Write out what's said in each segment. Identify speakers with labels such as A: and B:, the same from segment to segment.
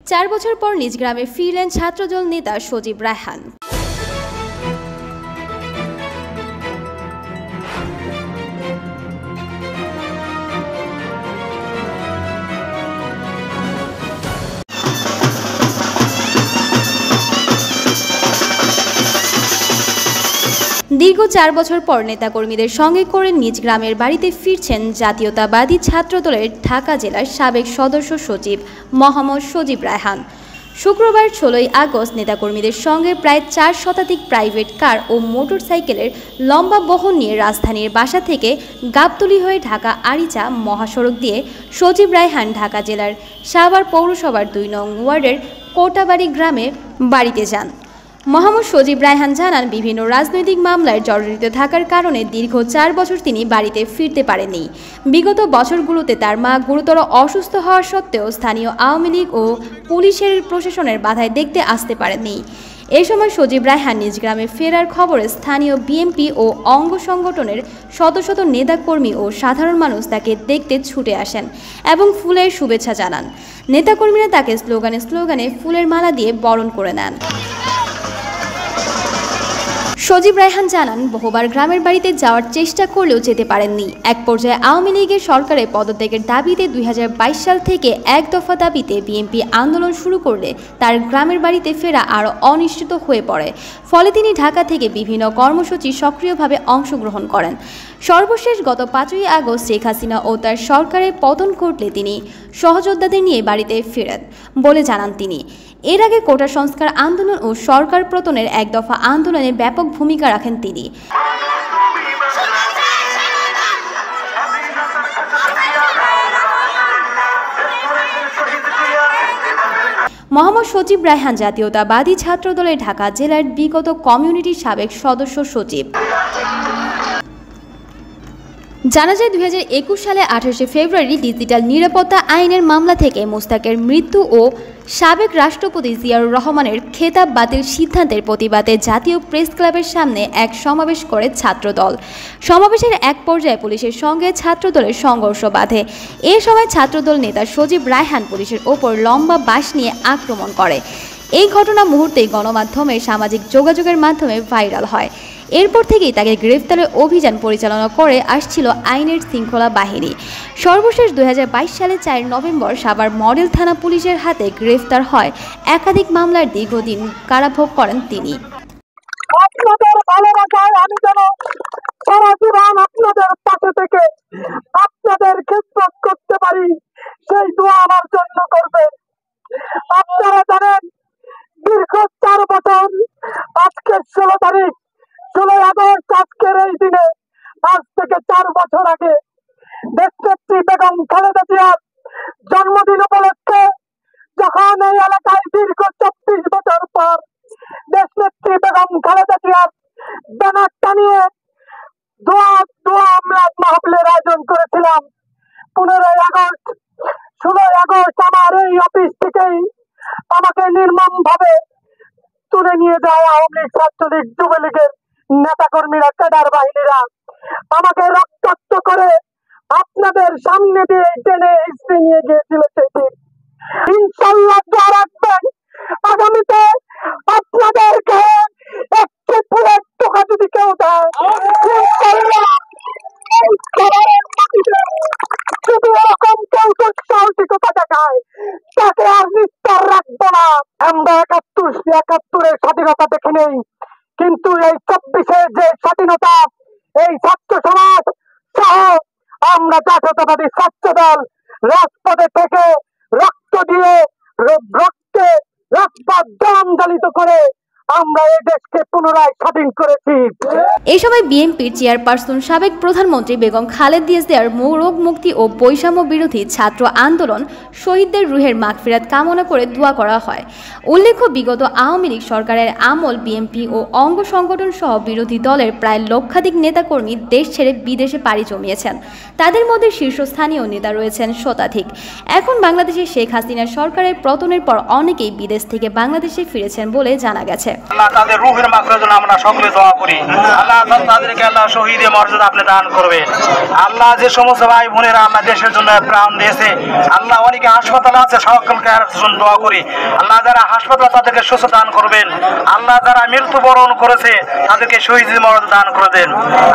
A: 4 বছর পর নিজ গ্রামে ফিরলেন ছাত্রদল নেতা সজীব রায়হান। দীর্ঘ 4 বছর পর নেতাকর্মীদের সঙ্গে করে নিজ গ্রামের বাড়িতে ফিরছেন জাতীয়তাবাদী ছাত্রদলের ঢাকা জেলার সাবেক সদস্য সচিব মোহাম্মদ সজীব রায়হান। শুক্রবার 16 আগস্ট নেতাকর্মীদের সঙ্গে প্রায় 4 শতাধিক প্রাইভেট কার ও মোটরসাইকেলের লম্বা বহন নিয়ে রাজধানীর বাসা থেকে গাবতলী হয়ে ঢাকা আরিচা মহাসড়ক দিয়ে সজীব রায়হান ঢাকা জেলার সাভার পৌরসভার 2 নং ওয়ার্ডের কোটাবাড়ি গ্রামে বাড়িতে যান। মোহাম্মদ সজীব রায়হান জানান, বিভিন্ন রাজনৈতিক মামলায় জর্জরিত থাকার কারণে দীর্ঘ 4 বছর তিনি বাড়িতে ফিরতে পারেননি। বিগত বছরগুলোতে তার মা গুরুতর অসুস্থ হওয়া সত্ত্বেও স্থানীয় আওয়ামী লীগ ও পুলিশের প্রশাসনের বাধায় দেখতে আসতে পারেননি। এ সময় সজীব রায়হান নিজ গ্রামে ফেরার খবরে স্থানীয় বিএনপি ও অঙ্গ সংগঠনের শত শত নেতাকর্মী ও সাধারণ মানুষ তাকে দেখতে ছুটে আসেন এবং ফুলের শুভেচ্ছা জানান। নেতাকর্মীরা তাকে স্লোগানে ফুলের মালা দিয়ে বরণ করে নেন। সজীব রায়হান জানান, বহুবার গ্রামের বাড়িতে যাওয়ার চেষ্টা করলেও যেতে পারেননি। এক পর্যায়ে আওয়ামী লীগের সরকারের পদত্যাগের দাবিতে 2022 সাল থেকে এক দফা দাবিতে বিএনপি আন্দোলন শুরু করলে তার গ্রামের বাড়িতে ফেরা আরও অনিশ্চিত হয়ে পড়ে। ফলে তিনি ঢাকা থেকে বিভিন্ন কর্মসূচি সক্রিয়ভাবে অংশগ্রহণ করেন। সর্বশেষ গত 5ই আগস্ট শেখ হাসিনা ও তার সরকারের পতন ঘটলে তিনি সহযোদ্ধাদের নিয়ে বাড়িতে ফেরেন বলে জানান তিনি। এর আগে কোটা সংস্কার আন্দোলন ও সরকার পতনের এক দফা আন্দোলনে ব্যাপক ভূমিকা রাখেন তিনি। মোহাম্মদ সজীব রায়হান জাতীয়তাবাদী ছাত্রদলের ঢাকা জেলার বিগত কমিউনিটির সাবেক সদস্য সচিব। জানা যায় 2021 সালে 28শে ফেব্রুয়ারি ডিজিটাল নিরাপত্তা আইনের মামলা থেকে মোস্তাকের মৃত্যু ও সাবেক রাষ্ট্রপতি জিয়াউর রহমানের খেতাব বাতিল সিদ্ধান্তের প্রতিবাদে জাতীয় প্রেস ক্লাবের সামনে এক সমাবেশ করে ছাত্রদল। সমাবেশের এক পর্যায়ে পুলিশের সঙ্গে ছাত্রদলের সংঘর্ষ বাধে। এ সময় ছাত্রদল নেতা সজীব রায়হান পুলিশের ওপর লম্বা বাঁশ নিয়ে আক্রমণ করে। এই ঘটনা মুহূর্তেই গণমাধ্যমে সামাজিক যোগাযোগের মাধ্যমে ভাইরাল হয়। এরপর থেকেই তাকে গ্রেফতারের অভিযান পরিচালনা করে আসছিল আইনের শৃঙ্খলা বাহিনী। সর্বশেষ 2022 সালে 4 নভেম্বর সাভার মডেল থানা পুলিশের হাতে গ্রেফতার হয়। একাধিক মামলার দীর্ঘদিন কারাভোগ করেন তিনি।
B: আপনাদের ভালোবাসায় আমি যেন সারা জীবন আপনাদের পাশে থেকে আপনাদের খেদমত করতে পারি, সেই দোয়া আমার জন্য করবেন। আপনারা জানেন, দীর্ঘ 4 বছর আজকে 16 আগস্ট আজকের এই দিনে আজ থেকে 4 বছর আগে দেশনেত্রী বেগম খালেদা জিয়ার জন্মদিন উপলক্ষে যখন এই এলাকায় দীর্ঘ 24 বছর পর দেশনেত্রী বেগম খালেদা জিয়ার ব্যানার টানিয়ে দোয়া আমরা মাহফিলের আয়োজন করেছিলাম। 15 আগস্ট 16 আগস্ট আমার এই অফিস থেকেই আমাকে নির্মম ভাবে তুলে নিয়ে যায় আওয়ামী লীগ, ছাত্রলীগ, যুবলীগের নেতাকর্মীরা, ক্যাডার বাহিনীরা আমাকে রক্তাক্ত করে আপনাদের সামনে দিয়ে টেনে হিসড়ে নিয়ে গিয়েছিল সেদিন। ইনশাল্লাহ দোয়া রাখবেন, আগামীতে আপনাদেরকে একটি ফুলের টোকা যদি কেউ দেয়, যদি এরকম কেউ সাহসিকতা দেখায় তাকে আর নিস্তার রাখবো না। আমরা 71-এর স্বাধীনতা দেখি নেই, কিন্তু এই 24-এর যে স্বাধীনতা, এই ছাত্র সমাজ সহ আমরা জাতীয়তাবাদী ছাত্রদল রাজপথে থেকে রক্ত দিয়ে রাজপথ জলাঞ্জলিত করে আমরা এই দেশকে পুনরায় স্বাধীন করেছি।
A: এই সময় বিএনপির চেয়ারপারসন সাবেক প্রধানমন্ত্রী বেগম খালেদা জিয়ার রোগ মুক্তি ও বৈষম্য বিরোধী ছাত্র আন্দোলন শহীদদের রুহের মাগফিরাত কামনা করে দোয়া করা হয়। উল্লেখ্য, বিগত আওয়ামী লীগ সরকারের আমল বিএনপি ও অঙ্গ সংগঠন সহ বিরোধী দলের প্রায় লক্ষাধিক নেতাকর্মী দেশ ছেড়ে বিদেশে পাড়ি জমিয়েছেন। তাদের মধ্যে শীর্ষস্থানীয় নেতা রয়েছেন শতাধিক। এখন বাংলাদেশে শেখ হাসিনা সরকারের পতনের পর অনেকেই বিদেশ থেকে বাংলাদেশে ফিরেছেন বলে জানা গেছে।
C: তাদের রুহের মাগফিরাতের জন্য আমরা সকলে দোয়া করি। আল্লাহ তাদেরকে আল্লাহ শহীদের মর্যাদা আপনি দান করবেন। আল্লাহ যে সমস্ত ভাই বোনেরা আল্লাহ দেশের জন্য প্রাণ দিয়েছে, আল্লাহ অনেকে হাসপাতালে আছে, সকলকে জন্য দোয়া করি। আল্লাহ যারা হাসপাতাল তাদেরকে সুস্থ দান করবেন। আল্লাহ যারা মৃত্যুবরণ করেছে তাদেরকে শহীদের মর্যাদা দান করে দেন।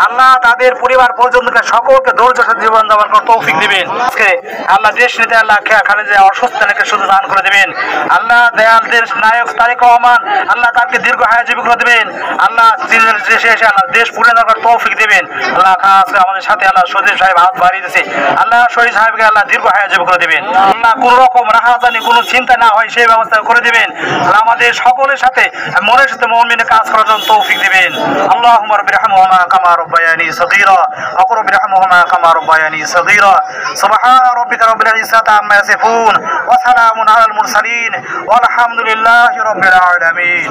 C: আল্লাহ তাদের পরিবার পরিজনকে সকলকে ধৈর্যের সাথে জীবন যাপন করার তৌফিক দিবেন। আজকে আল্লাহ দেশ নিতে আল্লাহ খালেদা অসুস্থ নাকি সুস্থ দান করে দেবেন। আল্লাহ দয়াল দেশ নায়ক তারেক রহমান আল্লাহ তাকে দীর্ঘ হায়াত করে দেবেন। আল্লাহ দেশে এসে আল্লাহ দেশ পুরে দেওয়ার তৌফিক দেবেন। আল্লাহ আজকে আমাদের সাথে আল্লাহ শহীদ সাহেব হাত বাড়িয়ে দিয়েছে, আল্লাহ শহীদ সাহেবকে আল্লাহ দীর্ঘ হায়াত করে দেবেন। আল্লাহ কোন রকম রাহাজানি কোনো চিন্তা না হয় সেই ব্যবস্থা করে দেবেন। আল্লাহ আমাদের সকলের সাথে মনের সাথে মুমিনের কাজ করার জন্য তৌফিক দিবেন। আল্লাহুম্মা রাব্বিরহামহুমা কামা রাব্বায়ানি সগীরা ওয়া কুর বিরহামহুমা কামা রাব্বায়ানি সগীরা। সুবহান রাব্বিকা রাব্বিল ইজ্জাতি আম্মা ইয়াসিফুন ওয়া সালামুন আলাল মুরসালিন ওয়া আলহামদুলিল্লাহি রাব্বিল আলামিন।